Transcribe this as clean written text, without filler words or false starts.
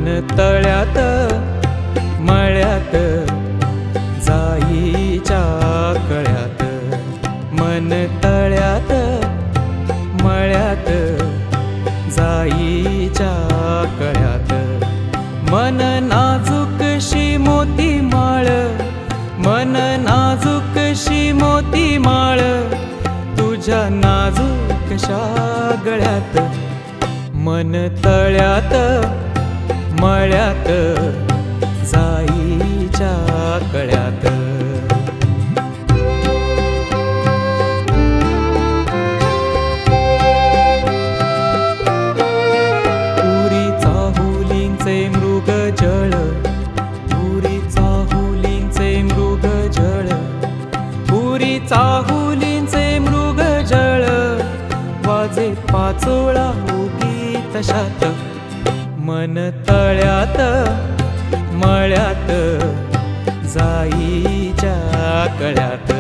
मन तळ्यात मळ्यात जाईच्या कळ्यात, मन तळ्यात मळ्यात जाईच्या कळ्यात. मन नाजूकशी मोती माळ, मन नाजूकशी मोती माळ, तुझ्या नाजूकशा गळ्यात. मन तळ्यात मळ्यात जाईच्या कळ्यात. पुरी चाहुलींचे मृगजळ, पुरी चाहुलींचे मृगजळ, पुरी चाहुलींचे मृगजळ, वाजे पाचोळा उगी तशात. मन तळ्यात मळ्यात जाईच्या कळ्यात.